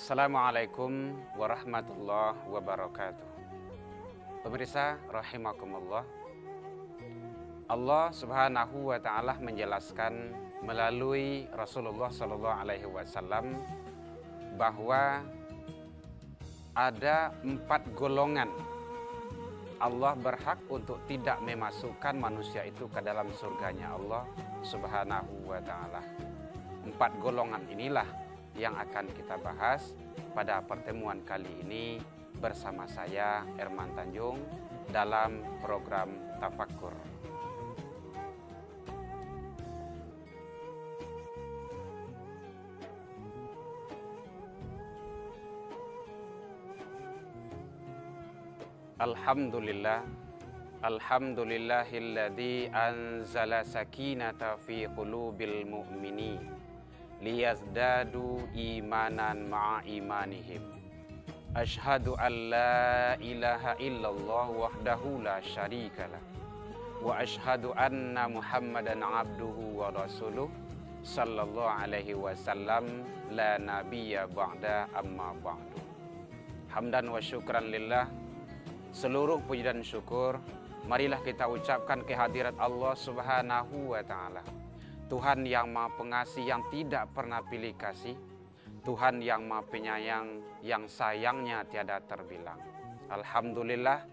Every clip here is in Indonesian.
Assalamualaikum warahmatullahi wabarakatuh. Pemirsa rahimakumullah, Allah Subhanahu wa taala menjelaskan melalui Rasulullah sallallahu alaihi wasallam bahwa ada 4 golongan Allah berhak untuk tidak memasukkan manusia itu ke dalam surganya Allah Subhanahu wa taala. 4 golongan inilah yang akan kita bahas pada pertemuan kali ini bersama saya Herman Tanjung dalam program Tafakkur. Alhamdulillah, alhamdulillahilladzi anzala sakinata fi qulubil mu'minin liyazdadu imanan ma'a imanihim. Ashhadu an la ilaha illallah wahdahu la syarikalah wa ashhadu anna Muhammadan abduhu wa rasuluh sallallahu alaihi wasallam la nabiyya ba'da amma ba'du. Hamdan wa syukran lillah. Seluruh puji dan syukur marilah kita ucapkan kehadirat Allah Subhanahu wa taala, Tuhan yang Maha Pengasih yang tidak pernah pilih kasih, Tuhan yang Maha Penyayang yang sayangnya tiada terbilang. Alhamdulillah,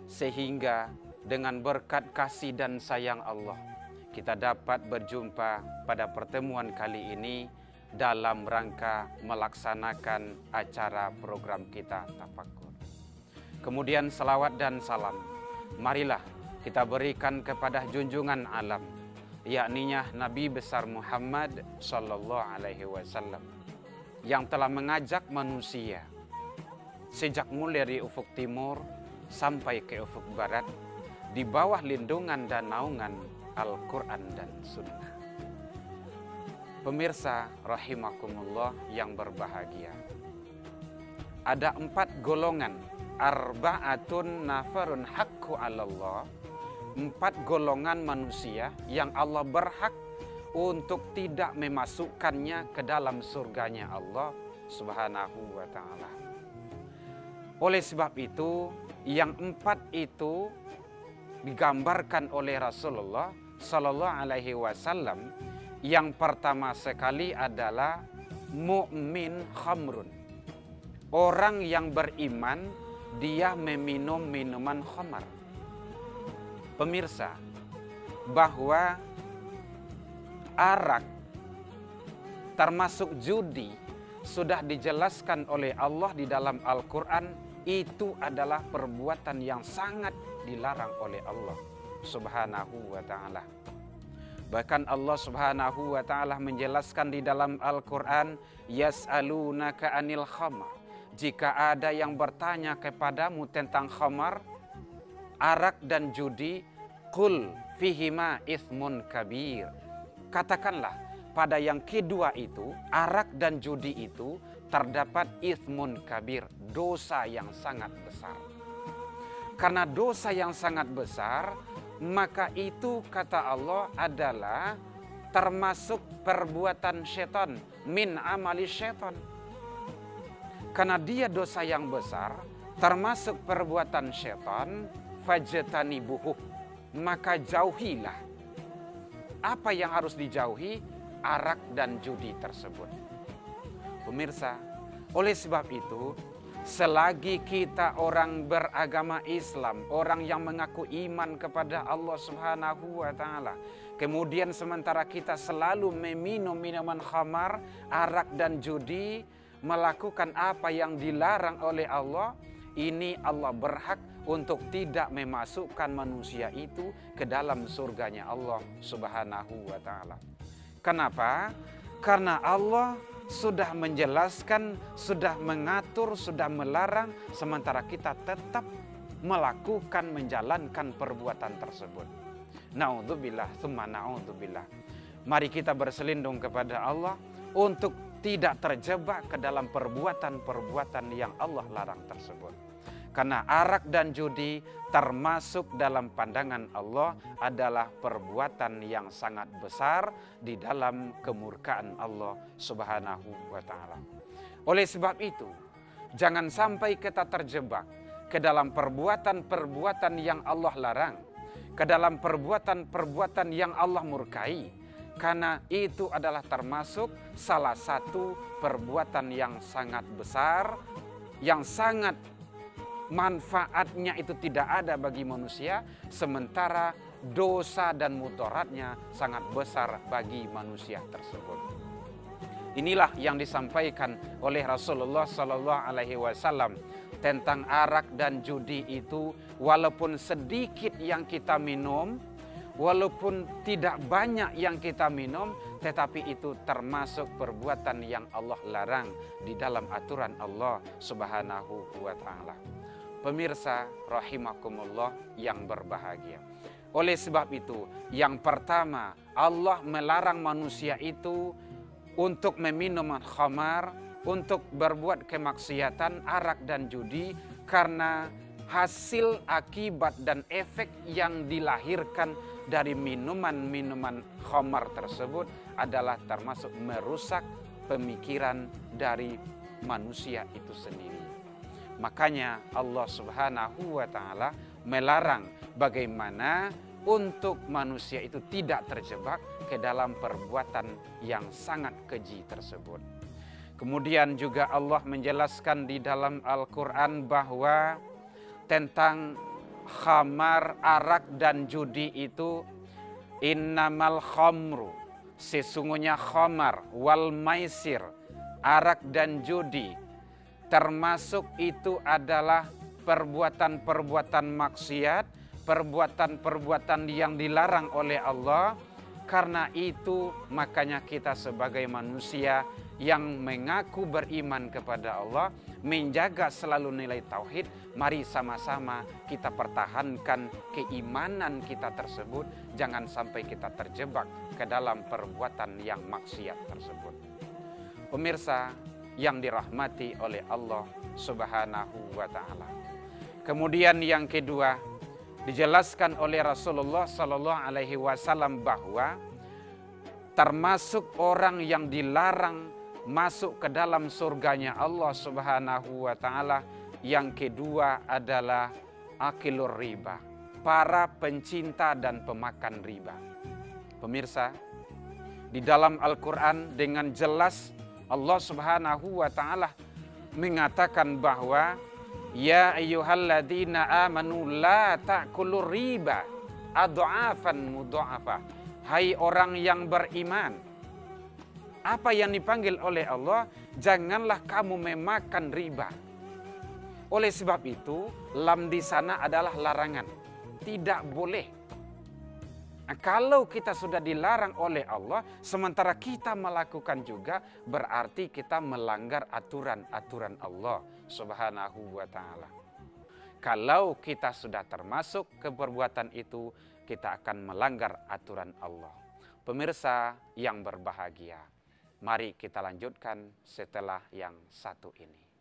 sehingga dengan berkat kasih dan sayang Allah kita dapat berjumpa pada pertemuan kali ini dalam rangka melaksanakan acara program kita Tafakkur. Kemudian salawat dan salam marilah kita berikan kepada junjungan alam, yakninya Nabi besar Muhammad sallallahu alaihi wasallam yang telah mengajak manusia sejak mulai dari ufuk timur sampai ke ufuk barat di bawah lindungan dan naungan Al-Quran dan Sunnah. Pemirsa rahimakumullah yang berbahagia, ada 4 golongan, arba'atun nafarun haqqu 'alallah, 4 golongan manusia yang Allah berhak untuk tidak memasukkannya ke dalam surganya Allah Subhanahu wa taala. Oleh sebab itu, yang 4 itu digambarkan oleh Rasulullah sallallahu alaihi wasallam. Yang pertama sekali adalah mukmin khamrun. Orang yang beriman dia meminum minuman khamar. Pemirsa, bahwa arak termasuk judi sudah dijelaskan oleh Allah di dalam Al-Quran, itu adalah perbuatan yang sangat dilarang oleh Allah Subhanahu wa ta'ala. Bahkan Allah Subhanahu wa ta'ala menjelaskan di dalam Al-Quran, yas'alunaka anil khamar. Jika ada yang bertanya kepadamu tentang khamar, arak dan judi, qul fihima ithmun kabir. Katakanlah pada yang kedua itu, arak dan judi itu terdapat ithmun kabir, dosa yang sangat besar. Karena dosa yang sangat besar, maka itu kata Allah adalah termasuk perbuatan syaitan, min amali syaitan. Karena dia dosa yang besar, termasuk perbuatan syaitan, fajtanibuhu, maka jauhilah. Apa yang harus dijauhi? Arak dan judi tersebut. Pemirsa, oleh sebab itu, selagi kita orang beragama Islam, orang yang mengaku iman kepada Allah Subhanahu wa taala, kemudian sementara kita selalu meminum minuman khamar, arak dan judi, melakukan apa yang dilarang oleh Allah, ini Allah berhak untuk tidak memasukkan manusia itu ke dalam surganya Allah Subhanahu wa ta'ala. Kenapa? Karena Allah sudah menjelaskan, sudah mengatur, sudah melarang, sementara kita tetap melakukan, menjalankan perbuatan tersebut. Na'udzubillah, tsumma na'udzubillah. Mari kita berselindung kepada Allah untuk tidak terjebak ke dalam perbuatan-perbuatan yang Allah larang tersebut. Karena arak dan judi termasuk dalam pandangan Allah adalah perbuatan yang sangat besar di dalam kemurkaan Allah Subhanahu wa ta'ala. Oleh sebab itu, jangan sampai kita terjebak ke dalam perbuatan-perbuatan yang Allah larang, ke dalam perbuatan-perbuatan yang Allah murkai, karena itu adalah termasuk salah satu perbuatan yang sangat besar, yang sangat manfaatnya itu tidak ada bagi manusia, sementara dosa dan mudaratnya sangat besar bagi manusia tersebut. Inilah yang disampaikan oleh Rasulullah SAW tentang arak dan judi itu, walaupun sedikit yang kita minum, walaupun tidak banyak yang kita minum, tetapi itu termasuk perbuatan yang Allah larang di dalam aturan Allah Subhanahu wa ta'ala. Pemirsa rahimakumullah yang berbahagia. Oleh sebab itu, yang pertama, Allah melarang manusia itu untuk meminum khamar, untuk berbuat kemaksiatan, arak dan judi, karena hasil, akibat, dan efek yang dilahirkan dari minuman-minuman khamar tersebut adalah termasuk merusak pemikiran dari manusia itu sendiri. Makanya Allah Subhanahu wa ta'ala melarang bagaimana untuk manusia itu tidak terjebak ke dalam perbuatan yang sangat keji tersebut. Kemudian juga Allah menjelaskan di dalam Al-Quran bahwa tentang khamar, arak dan judi itu, innamal khamru, sesungguhnya khamar, wal maisir, arak dan judi, termasuk itu adalah perbuatan-perbuatan maksiat, perbuatan-perbuatan yang dilarang oleh Allah. Karena itu makanya kita sebagai manusia yang mengaku beriman kepada Allah, menjaga selalu nilai tauhid, mari sama-sama kita pertahankan keimanan kita tersebut, jangan sampai kita terjebak ke dalam perbuatan yang maksiat tersebut. Pemirsa yang dirahmati oleh Allah Subhanahu wa ta'ala. Kemudian yang kedua, dijelaskan oleh Rasulullah sallallahu alaihi wasallam bahwa termasuk orang yang dilarang masuk ke dalam surganya Allah Subhanahu wa ta'ala, yang kedua adalah akilur riba, para pencinta dan pemakan riba. Pemirsa, di dalam Al-Quran dengan jelas Allah Subhanahu wa ta'ala mengatakan bahwa ya ayyuhalladzina amanu la ta'kulur riba adha'afan mudha'afa. Hai orang yang beriman, apa yang dipanggil oleh Allah, janganlah kamu memakan riba. Oleh sebab itu, lam di sana adalah larangan, tidak boleh. Nah, kalau kita sudah dilarang oleh Allah, sementara kita melakukan juga, berarti kita melanggar aturan-aturan Allah Subhanahu wa ta'ala. Kalau kita sudah termasuk ke perbuatan itu, kita akan melanggar aturan Allah. Pemirsa yang berbahagia, mari kita lanjutkan setelah yang satu ini.